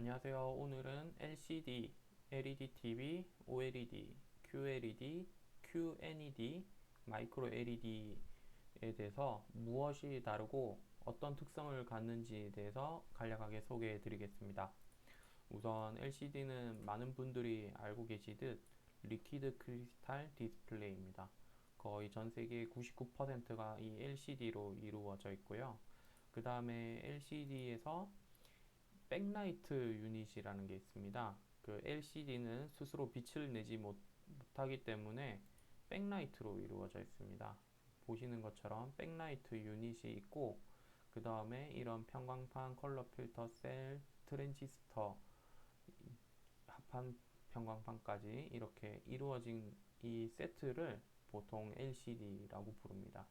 안녕하세요. 오늘은 LCD, LED TV, OLED, QLED, QNED, 마이크로 LED에 대해서 무엇이 다르고 어떤 특성을 갖는지에 대해서 간략하게 소개해 드리겠습니다. 우선 LCD는 많은 분들이 알고 계시듯 리퀴드 크리스탈 디스플레이입니다. 거의 전 세계 99%가 이 LCD로 이루어져 있고요. 그 다음에 LCD에서 백라이트 유닛이라는 게 있습니다. 그 LCD는 스스로 빛을 내지 못하기 때문에 백라이트로 이루어져 있습니다. 보시는 것처럼 백라이트 유닛이 있고, 그 다음에 이런 편광판, 컬러 필터 셀, 트랜지스터, 합판 편광판까지 이렇게 이루어진 이 세트를 보통 LCD라고 부릅니다.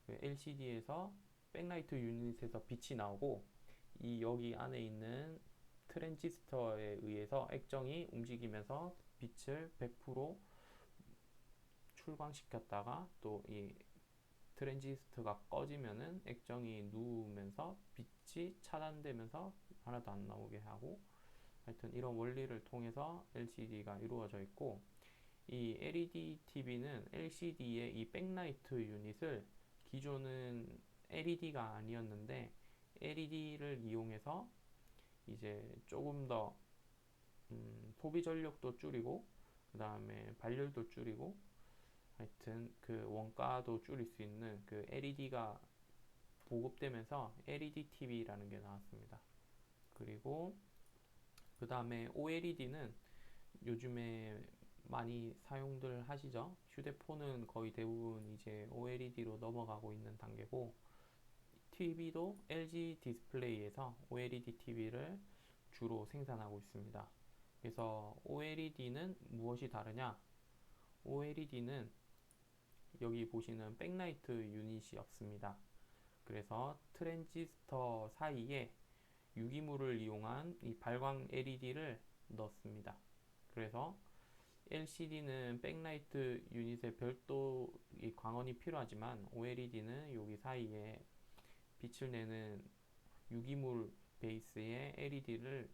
LCD에서 백라이트 유닛에서 빛이 나오고, 이 여기 안에 있는 트랜지스터에 의해서 액정이 움직이면서 빛을 100% 출광시켰다가 또 이 트랜지스터가 꺼지면은 액정이 누우면서 빛이 차단되면서 하나도 안 나오게 하고, 하여튼 이런 원리를 통해서 LCD가 이루어져 있고, 이 LED TV는 LCD의 이 백라이트 유닛을 기존은 LED가 아니었는데 LED를 이용해서 이제 조금 더 소비 전력도 줄이고, 그 다음에 발열도 줄이고, 하여튼 그 원가도 줄일 수 있는 그 LED가 보급되면서 LED TV라는 게 나왔습니다. 그리고 그 다음에 OLED는 요즘에 많이 사용들 하시죠. 휴대폰은 거의 대부분 이제 OLED로 넘어가고 있는 단계고, TV도 LG 디스플레이에서 OLED TV를 주로 생산하고 있습니다. 그래서 OLED는 무엇이 다르냐? OLED는 여기 보시는 백라이트 유닛이 없습니다. 그래서 트랜지스터 사이에 유기물을 이용한 이 발광 LED를 넣습니다. 그래서 LCD는 백라이트 유닛에 별도 이 광원이 필요하지만 OLED는 여기 사이에 빛을 내는 유기물 베이스의 LED를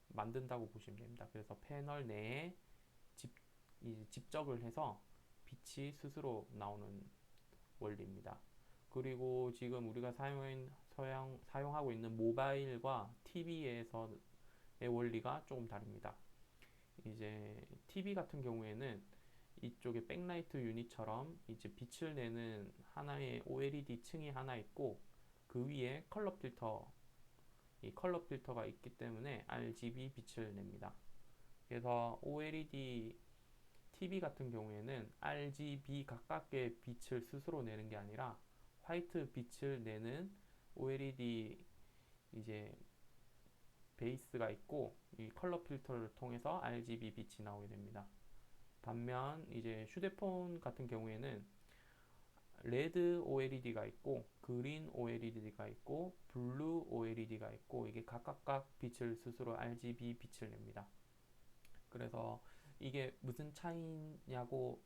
만든다고 보시면 됩니다. 그래서 패널 내에 집적을 해서 빛이 스스로 나오는 원리입니다. 그리고 지금 우리가 사용하고 있는 모바일과 TV에서의 원리가 조금 다릅니다. 이제 TV 같은 경우에는 이쪽에 백라이트 유닛처럼 이제 빛을 내는 하나의 OLED 층이 하나 있고, 그 위에 이 컬러 필터가 있기 때문에 RGB 빛을 냅니다. 그래서 OLED TV 같은 경우에는 RGB 가깝게 빛을 스스로 내는 게 아니라 화이트 빛을 내는 OLED 이제 베이스가 있고, 이 컬러 필터를 통해서 RGB 빛이 나오게 됩니다. 반면 이제 휴대폰 같은 경우에는 레드 OLED가 있고, 그린 OLED가 있고, 블루 OLED가 있고, 이게 각각 빛을 스스로 RGB 빛을 냅니다. 그래서 이게 무슨 차이냐고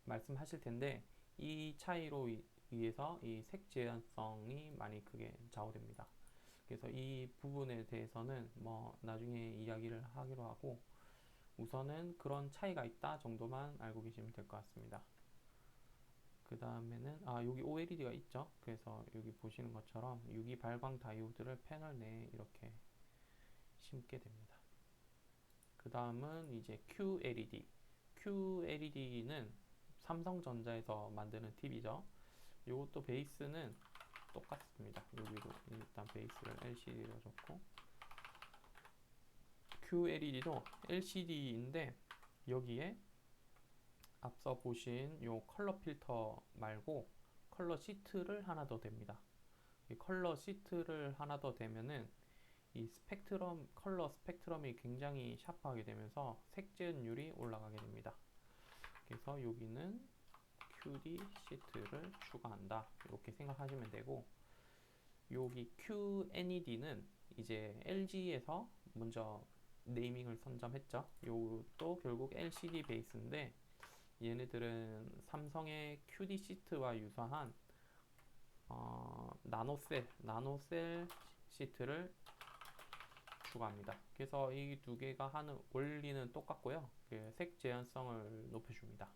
말씀하실 텐데, 이 차이로 의해서 이 색 재현성이 많이 크게 좌우됩니다. 그래서 이 부분에 대해서는 뭐 나중에 이야기를 하기로 하고, 우선은 그런 차이가 있다 정도만 알고 계시면 될 것 같습니다. 그 다음에는 여기 OLED가 있죠. 그래서 여기 보시는 것처럼 유기 발광 다이오드를 패널 내에 이렇게 심게 됩니다. 그 다음은 이제 QLED. QLED는 삼성전자에서 만드는 TV죠. 이것도 베이스는 똑같습니다. 여기도 일단 베이스를 LCD로 줬고, QLED도 LCD인데 여기에 앞서 보신 요 컬러 필터 말고 컬러 시트를 하나 더 됩니다. 이 컬러 시트를 하나 더 되면은 이 컬러 스펙트럼이 굉장히 샤프하게 되면서 색재현율이 올라가게 됩니다. 그래서 여기는 QD 시트를 추가한다, 이렇게 생각하시면 되고, 여기 QNED는 이제 LG에서 먼저 네이밍을 선점했죠. 이것도 결국 LCD 베이스인데, 얘네들은 삼성의 QD 시트와 유사한 나노셀 시트를 추가합니다. 그래서 이 두 개가 하는 원리는 똑같고요. 색 재현성을 높여줍니다.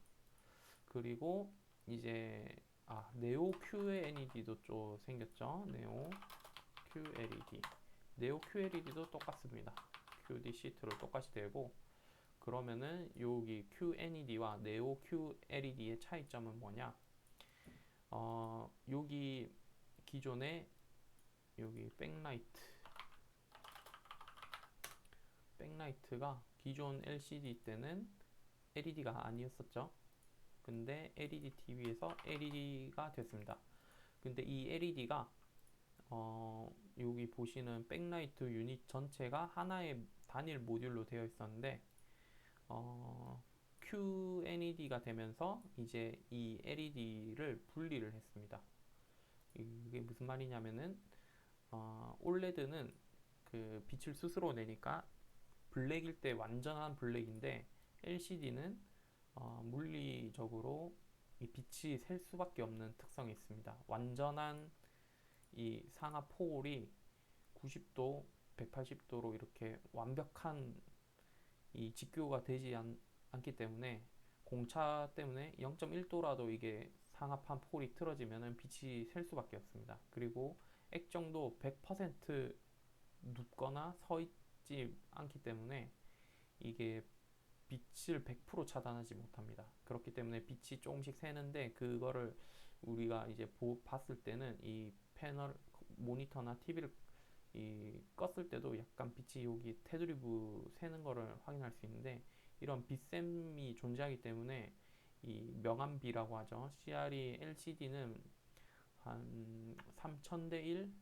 그리고 이제 네오 QLED도 좀 생겼죠. 네오 QLED. 네오 QLED도 똑같습니다. QD 시트를 똑같이 대고, 그러면은 여기 QNED와 네오 QLED의 차이점은 뭐냐? 여기 기존에 여기 백라이트가 기존 LCD 때는 LED가 아니었었죠. 근데 LED TV에서 LED가 됐습니다. 근데 이 LED가 여기 보시는 백라이트 유닛 전체가 하나의 단일 모듈로 되어 있었는데 QNED가 되면서 이제 이 LED를 분리를 했습니다. 이게 무슨 말이냐면은 OLED는 그 빛을 스스로 내니까 블랙일 때 완전한 블랙인데, LCD는 물리적으로 이 빛이 셀 수밖에 없는 특성이 있습니다. 완전한 이 상하 포울이 90도, 180도로 이렇게 완벽한 이 직교가 되지 않기 때문에, 공차 때문에 0.1도라도 이게 상하판 폴이 틀어지면 빛이 셀 수밖에 없습니다. 그리고 액정도 100% 눕거나 서 있지 않기 때문에 이게 빛을 100% 차단하지 못합니다. 그렇기 때문에 빛이 조금씩 새는데, 그거를 우리가 이제 봤을 때는 이 패널 모니터나 TV를 껐을 때도 약간 빛이 여기 테두리부 새는 거를 확인할 수 있는데, 이런 빛샘이 존재하기 때문에 이 명암비라고 하죠. CRE LCD는 한 3000대 1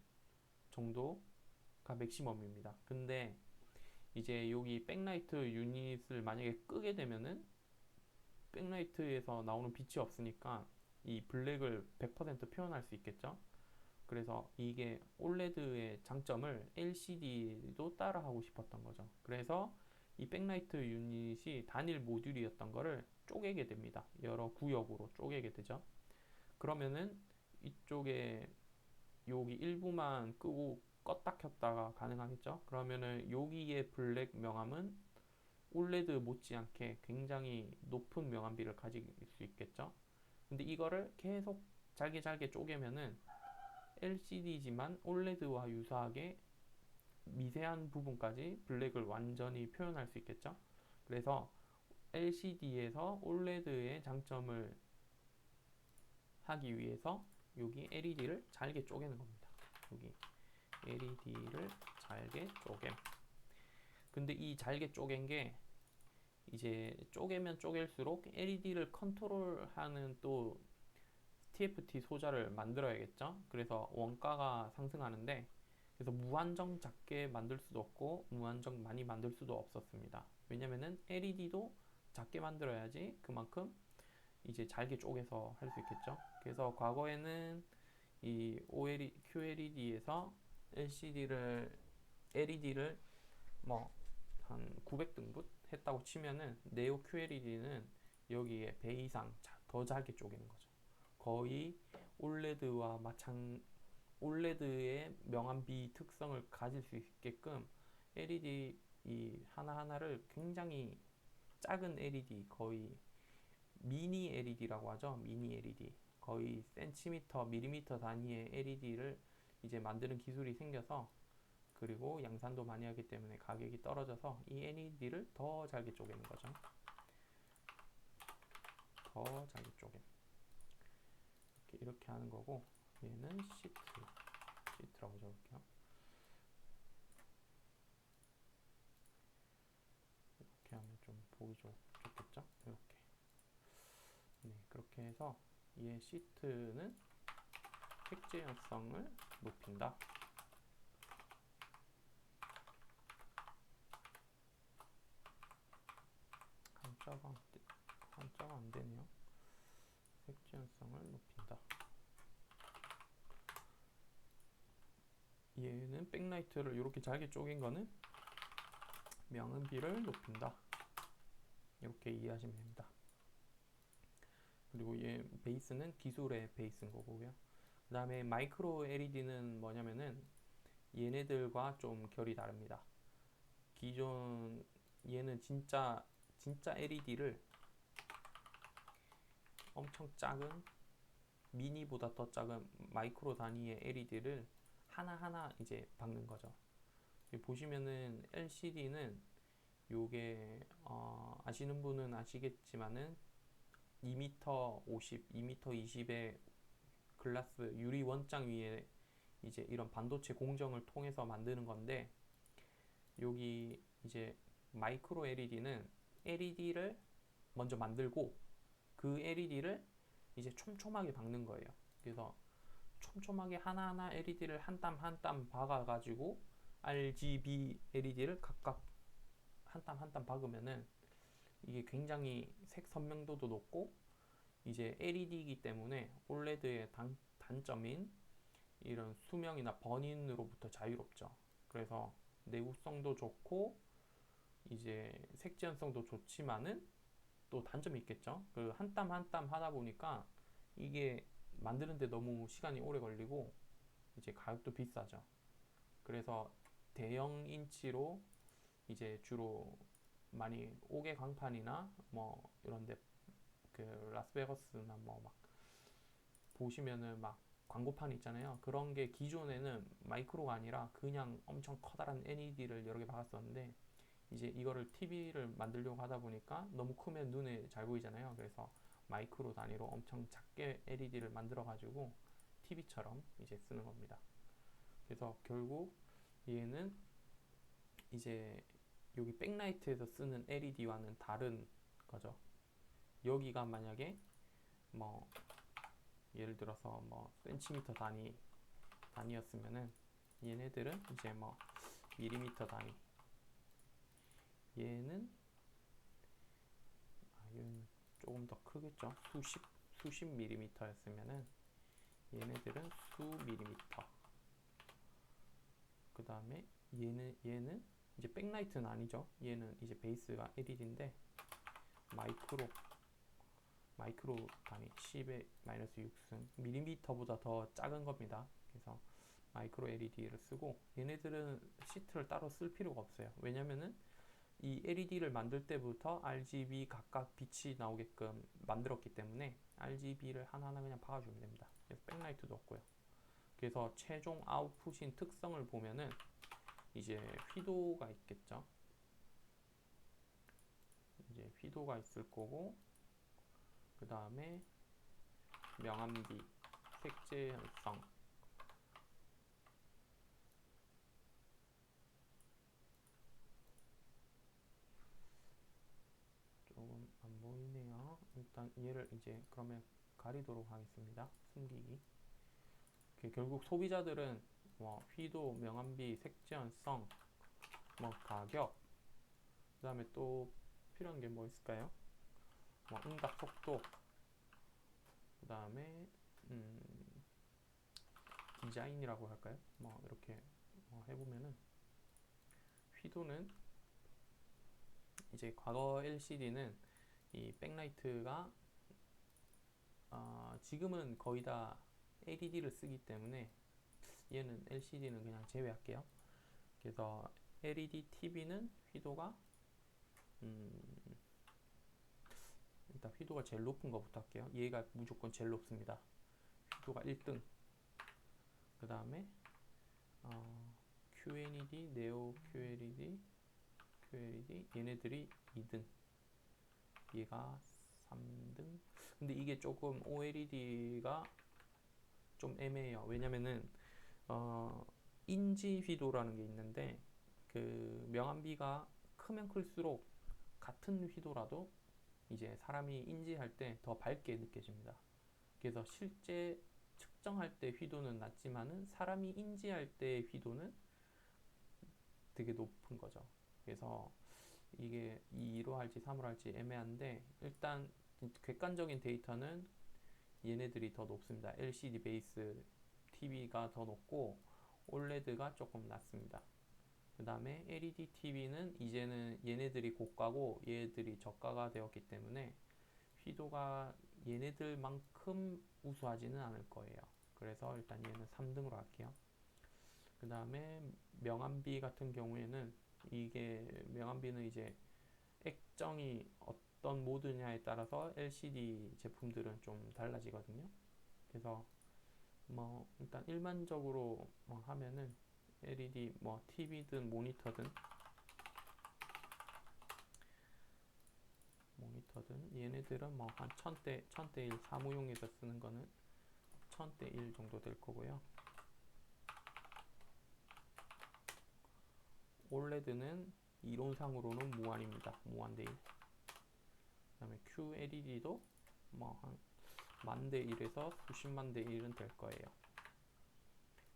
정도가 맥시멈입니다. 근데 이제 여기 백라이트 유닛을 만약에 끄게 되면은 백라이트에서 나오는 빛이 없으니까 이 블랙을 100% 표현할 수 있겠죠. 그래서 이게 OLED의 장점을 LCD도 따라하고 싶었던 거죠. 그래서 이 백라이트 유닛이 단일 모듈이었던 거를 쪼개게 됩니다. 여러 구역으로 쪼개게 되죠. 그러면은 이쪽에 여기 일부만 끄고 껐다 켰다가 가능하겠죠. 그러면은 여기의 블랙 명암은 OLED 못지않게 굉장히 높은 명암비를 가질 수 있겠죠. 근데 이거를 계속 잘게 잘게 쪼개면은 LCD지만 OLED와 유사하게 미세한 부분까지 블랙을 완전히 표현할 수 있겠죠. 그래서 LCD에서 OLED의 장점을 하기 위해서 여기 LED를 잘게 쪼개는 겁니다. 여기 LED를 잘게 쪼개. 근데 이 잘게 쪼갠 게 이제 쪼개면 쪼갤수록 LED를 컨트롤하는 또 TFT 소자를 만들어야겠죠. 그래서 원가가 상승하는데, 그래서 무한정 작게 만들 수도 없고 무한정 많이 만들 수도 없었습니다. 왜냐면은 LED도 작게 만들어야지 그만큼 이제 잘게 쪼개서 할 수 있겠죠. 그래서 과거에는 이 QLED에서 LED를 뭐 한 900등분 했다고 치면은 네오 QLED는 여기에 배 이상 더 잘게 쪼개는 거죠. 거의 OLED와 OLED의 명암비 특성을 가질 수 있게끔 LED 이 하나하나를 굉장히 작은 LED, 거의 미니 LED라고 하죠. 미니 LED. 거의 센티미터, 밀리미터 단위의 LED를 이제 만드는 기술이 생겨서, 그리고 양산도 많이 하기 때문에 가격이 떨어져서 이 LED를 더 잘게 쪼개는 거죠. 더 잘게 쪼개. 이렇게 하는 거고, 얘는 시트라고 적을게요. 이렇게 하면 좀 보기 좋겠죠? 이렇게. 네, 그렇게 해서 얘 시트는 색재현성을 높인다. 한자가 안 되네요. 색재현성을 높인다. 얘는 백라이트를 이렇게 잘게 쪼갠 거는 명암비를 높인다. 이렇게 이해하시면 됩니다. 그리고 얘 베이스는 기술의 베이스인 거고요. 그 다음에 마이크로 LED는 뭐냐면은 얘네들과 좀 결이 다릅니다. 기존 얘는 진짜 LED를 엄청 작은 미니보다 더 작은 마이크로 단위의 LED를 하나하나 이제 박는 거죠. 보시면은 LCD는 요게 아시는 분은 아시겠지만은 2m 50, 2m 20의 글라스 유리 원장 위에 이제 이런 반도체 공정을 통해서 만드는 건데, 여기 이제 마이크로 LED는 LED를 먼저 만들고 그 LED를 이제 촘촘하게 박는 거예요. 그래서 촘촘하게 하나하나 LED를 한 땀 한 땀 박아가지고 RGB LED를 각각 한 땀 한 땀 박으면은 이게 굉장히 색 선명도도 높고, 이제 LED이기 때문에 OLED의 단점인 이런 수명이나 번인으로부터 자유롭죠. 그래서 내구성도 좋고 이제 색지연성도 좋지만은 또 단점이 있겠죠. 그 한 땀 한 땀 하다 보니까 이게 만드는데 너무 시간이 오래 걸리고 이제 가격도 비싸죠. 그래서 대형 인치로 이제 주로 많이 5개 광판이나 뭐 이런데 그 라스베가스나 뭐 막 보시면은 막 광고판 있잖아요. 그런 게 기존에는 마이크로가 아니라 그냥 엄청 커다란 LED를 여러 개 박았었는데, 이제 이거를 TV를 만들려고 하다 보니까 너무 크면 눈에 잘 보이잖아요. 그래서 마이크로 단위로 엄청 작게 LED를 만들어 가지고 TV처럼 이제 쓰는 겁니다. 그래서 결국 얘는 이제 여기 백라이트에서 쓰는 LED와는 다른 거죠. 여기가 만약에 뭐 예를 들어서 뭐 센티미터 단위였으면은 얘네들은 이제 뭐 밀리미터 단위, 얘는 얘는 조금 더 크겠죠. 수십 밀리미터였으면은 얘네들은 수 밀리미터. 그 다음에 얘는 이제 백라이트는 아니죠. 얘는 이제 베이스가 LED인데 마이크로 단위 10의 마이너스 6승 밀리미터보다 더 작은 겁니다. 그래서 마이크로 LED를 쓰고, 얘네들은 시트를 따로 쓸 필요가 없어요. 왜냐면은 이 LED를 만들 때부터 RGB 각각 빛이 나오게끔 만들었기 때문에 RGB를 하나하나 그냥 박아주면 됩니다. 그래서 백라이트도 없고요. 그래서 최종 아웃풋인 특성을 보면은 이제 휘도가 있겠죠. 이제 휘도가 있을 거고, 그 다음에 명암비, 색재현성, 조금 안 보이네요. 일단 얘를 이제 그러면 가리도록 하겠습니다. 숨기기. 결국 소비자들은 뭐 휘도, 명암비, 색재현성, 뭐 가격, 그 다음에 또 필요한 게 뭐 있을까요? 뭐 응답 속도, 그 다음에 디자인이라고 할까요? 뭐 이렇게 해보면은 휘도는 이제 과거 LCD는 이 백라이트가 지금은 거의 다 LED를 쓰기 때문에 얘는 LCD는 그냥 제외할게요. 그래서 LED TV는 휘도가 일단 휘도가 제일 높은 거부터 할게요. 얘가 무조건 제일 높습니다. 휘도가 1등. 그 다음에 QLED, 네오 QLED 얘네들이 2등. 얘가 3등. 근데 이게 조금 OLED가 좀 애매해요. 왜냐면은 인지 휘도라는 게 있는데, 그 명암비가 크면 클수록 같은 휘도라도 이제 사람이 인지할 때 더 밝게 느껴집니다. 그래서 실제 측정할 때 휘도는 낮지만은 사람이 인지할 때 휘도는 되게 높은 거죠. 그래서 이게 2로 할지 3으로 할지 애매한데, 일단 객관적인 데이터는 얘네들이 더 높습니다. LCD 베이스 TV가 더 높고 OLED가 조금 낮습니다. 그 다음에 LED TV는 이제는 얘네들이 고가고 얘네들이 저가가 되었기 때문에 휘도가 얘네들만큼 우수하지는 않을 거예요. 그래서 일단 얘는 3등으로 할게요. 그 다음에 명암비 같은 경우에는 이게 명암비는 이제 액정이 어떤 모드냐에 따라서 LCD 제품들은 좀 달라지거든요. 그래서 뭐 일단 일반적으로 뭐 하면은 LED 뭐 TV든 모니터든 얘네들은 뭐 한 1000대 1 사무용에서 쓰는 거는 1000대 1 정도 될 거고요. OLED는 이론상으로는 무한입니다. 무한대 1. 그다음에 QLED도 뭐 한 만대 1에서 수십만 대 1은 될 거예요.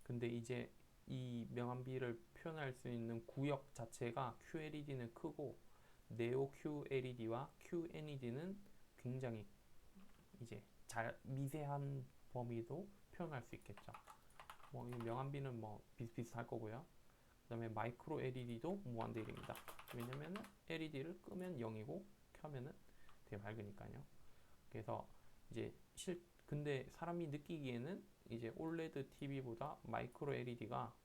근데 이제 이 명암비를 표현할 수 있는 구역 자체가 QLED는 크고 네오 QLED와 QNED는 굉장히 이제 미세한 범위도 표현할 수 있겠죠. 뭐 명암비는 뭐 비슷비슷할 거고요. 그다음에 마이크로 LED도 무한대 1입니다. 왜냐면은 LED를 끄면 0이고 켜면은 되게 밝으니까요. 그래서 이제 근데 사람이 느끼기에는 이제 OLED TV보다 마이크로 LED가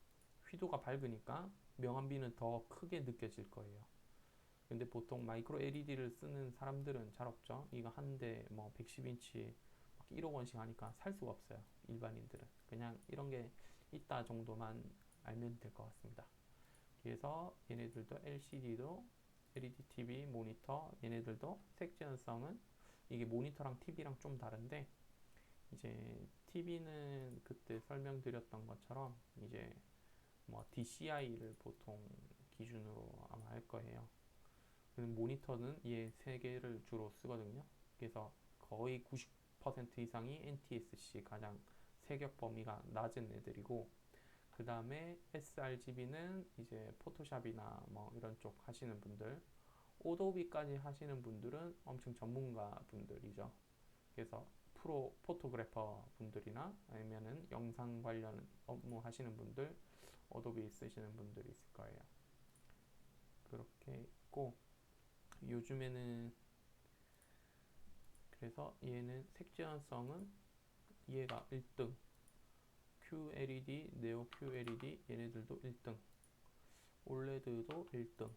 휘도가 밝으니까 명암비는 더 크게 느껴질 거예요. 근데 보통 마이크로 LED를 쓰는 사람들은 잘 없죠. 이거 한 대 뭐 110인치 1억 원씩 하니까 살 수가 없어요. 일반인들은 그냥 이런 게 있다 정도만 알면 될 것 같습니다. 그래서 얘네들도 LCD도 LED TV 모니터 얘네들도 색재현성은 이게 모니터랑 TV랑 좀 다른데 이제 TV는 그때 설명드렸던 것처럼 이제 뭐 DCI를 보통 기준으로 아마 할 거예요. 모니터는 얘 세 개를 주로 쓰거든요. 그래서 거의 90% 이상이 NTSC 가장 세격 범위가 낮은 애들이고 그 다음에 sRGB는 이제 포토샵이나 뭐 이런 쪽 하시는 분들 오도비까지 하시는 분들은 엄청 전문가 분들이죠. 그래서 프로 포토그래퍼 분들이나 아니면은 영상 관련 업무 하시는 분들 어도비 쓰시는 분들이 있을 거예요. 그렇게 있고 요즘에는 그래서 얘는 색재현성은 얘가 1등 QLED, 네오 QLED 얘네들도 1등 OLED도 1등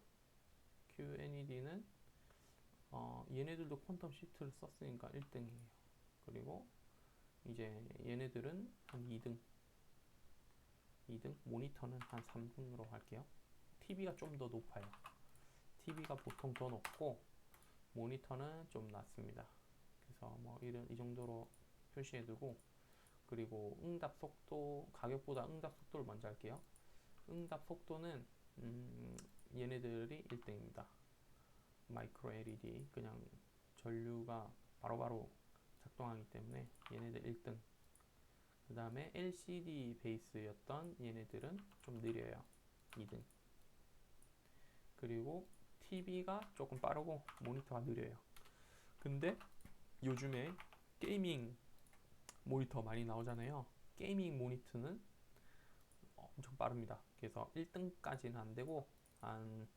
QNED는 얘네들도 퀀텀 시프트를 썼으니까 1등이에요. 그리고 이제 얘네들은 한 2등 모니터는 한 3등으로 할게요. TV가 좀 더 높아요. TV가 보통 더 높고 모니터는 좀 낮습니다. 그래서 뭐 이 정도로 표시해두고 그리고 응답 속도 가격보다 응답 속도를 먼저 할게요. 응답 속도는 얘네들이 1등입니다. 마이크로 LED 그냥 전류가 바로바로 작동하기 때문에 얘네들 1등. 그 다음에 LCD 베이스였던 얘네들은 좀 느려요. 2등. 그리고 TV가 조금 빠르고 모니터가 느려요. 근데 요즘에 게이밍 모니터 많이 나오잖아요. 게이밍 모니터는 엄청 빠릅니다. 그래서 1등까지는 안 되고 한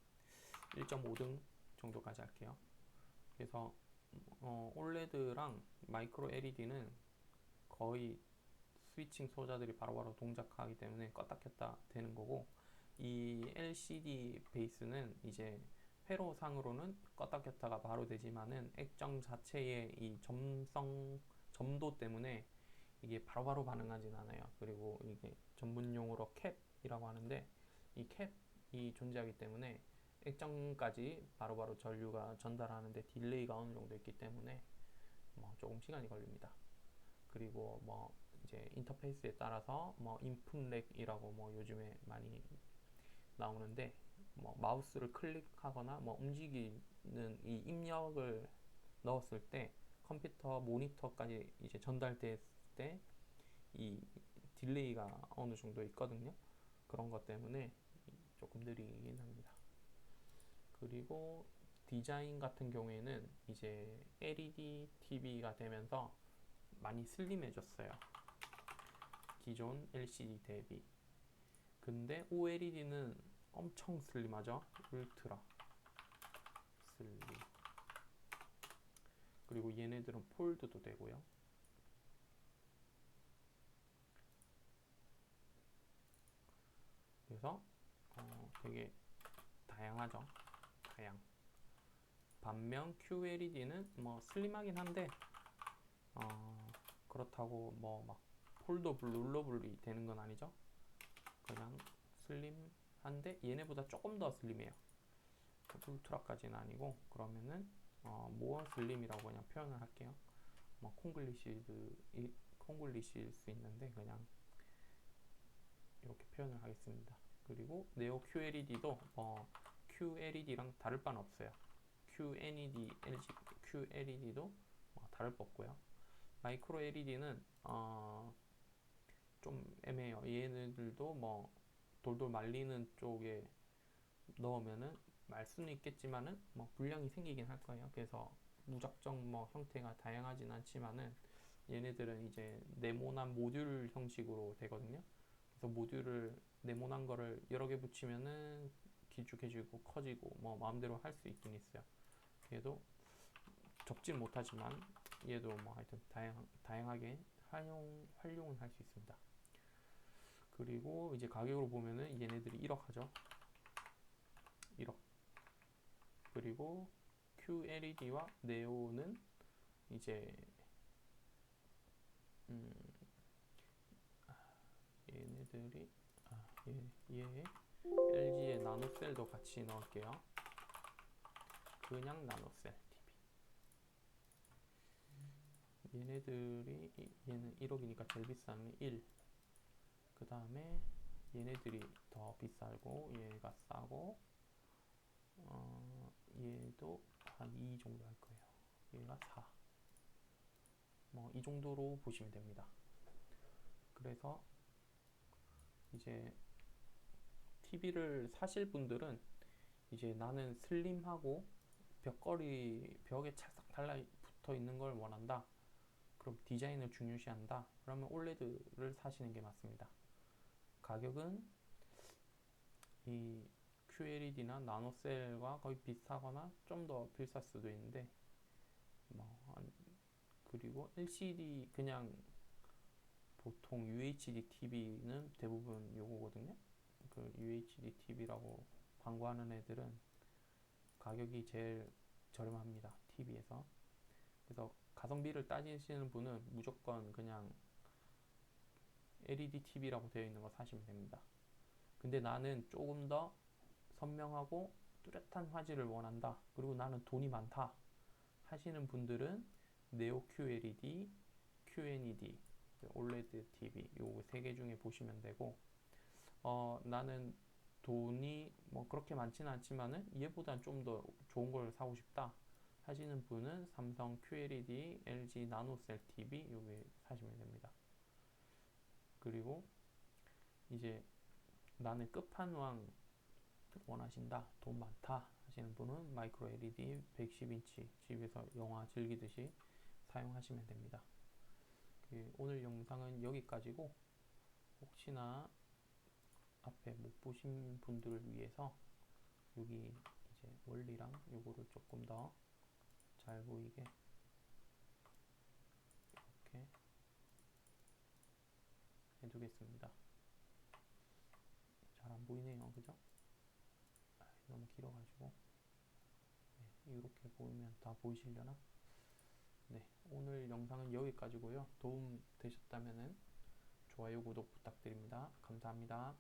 1.5등 정도까지 할게요. 그래서 OLED랑 마이크로 LED는 거의 스위칭 소자들이 바로바로 동작하기 때문에 껐다 켰다 되는 거고 이 LCD 베이스는 이제 회로상으로는 껐다 켰다가 바로 되지만은 액정 자체의 이 점도 때문에 이게 바로바로 반응하진 않아요. 그리고 이게 전문용어로 캡이라고 하는데 이 캡이 존재하기 때문에 액정까지 바로바로 전류가 전달하는데 딜레이가 어느 정도 있기 때문에 뭐 조금 시간이 걸립니다. 그리고 뭐 이제 인터페이스에 따라서 뭐 인풋 렉이라고 뭐 요즘에 많이 나오는데 뭐 마우스를 클릭하거나 뭐 움직이는 이 입력을 넣었을 때 컴퓨터 모니터까지 이제 전달됐을 때 이 딜레이가 어느 정도 있거든요. 그런 것 때문에 조금 느리긴 합니다. 그리고 디자인 같은 경우에는 이제 LED TV가 되면서 많이 슬림해졌어요. 기존 LCD 대비. 근데 OLED는 엄청 슬림하죠. 울트라 슬림. 그리고 얘네들은 폴드도 되고요. 그래서 되게 다양하죠. 다양. 반면 QLED는 뭐 슬림하긴 한데 그렇다고 뭐 막 폴더블, 룰러블이 되는 건 아니죠. 그냥 슬림한데 얘네보다 조금 더 슬림해요. 울트라까지는 아니고 그러면은 모어 슬림이라고 그냥 표현을 할게요. 뭐 콩글리시일 수 있는데 그냥 이렇게 표현을 하겠습니다. 그리고 네오 QLED도 QLED랑 다를 바는 없어요. QNED, LG QLED도 다를 바 없고요. 마이크로 LED는 좀 애매해요. 얘네들도 뭐 돌돌 말리는 쪽에 넣으면은 말 수는 있겠지만은 뭐 불량이 생기긴 할 거예요. 그래서 무작정 뭐 형태가 다양하진 않지만은 얘네들은 이제 네모난 모듈 형식으로 되거든요. 그래서 모듈을 네모난 거를 여러 개 붙이면은 길쭉해지고 커지고 뭐 마음대로 할 수 있긴 있어요. 얘도 접진 못하지만 얘도 뭐 하여튼 다양하게 활용은 할 수 있습니다. 그리고 이제 가격으로 보면은 얘네들이 1억 하죠. 1억. 그리고 QLED와 네오는 이제 얘네들이 얘 LG의 나노셀도 같이 넣을게요. 그냥 나노셀 TV. 얘는 1억이니까 제일 비싼 1. 그 다음에 얘네들이 더 비싸고 얘가 싸고 얘도 한 2 정도 할 거예요. 얘가 4. 뭐 이 정도로 보시면 됩니다. 그래서 이제 TV를 사실 분들은 이제 나는 슬림하고 벽에 찰싹 달라붙어 있는 걸 원한다. 그럼 디자인을 중요시한다. 그러면 올레드를 사시는 게 맞습니다. 가격은 이 QLED나 나노셀과 거의 비슷하거나 좀 더 비쌀 수도 있는데 그리고 LCD 그냥 보통 UHD TV는 대부분 요거거든요. 그 UHD TV라고 광고하는 애들은 가격이 제일 저렴합니다. TV에서. 그래서 가성비를 따지시는 분은 무조건 그냥 LED TV라고 되어 있는 거 사시면 됩니다. 근데 나는 조금 더 선명하고 뚜렷한 화질을 원한다. 그리고 나는 돈이 많다 하시는 분들은 네오 QLED, QNED, OLED TV 요 세 개 중에 보시면 되고 나는 돈이 뭐 그렇게 많지는 않지만은 얘보단 좀 더 좋은 걸 사고 싶다 하시는 분은 삼성 QLED, LG 나노셀 TV 요게 사시면 됩니다. 그리고 이제 나는 끝판왕 원하신다, 돈 많다 하시는 분은 마이크로 LED 110인치 집에서 영화 즐기듯이 사용하시면 됩니다. 오늘 영상은 여기까지고 혹시나 앞에 못 보신 분들을 위해서 여기 이제 원리랑 요거를 조금 더 잘 보이게 이렇게 해두겠습니다. 잘 안 보이네요, 그죠? 너무 길어가지고 이렇게 보이면 다 보이시려나? 네, 오늘 영상은 여기까지고요. 도움 되셨다면 좋아요, 구독 부탁드립니다. 감사합니다.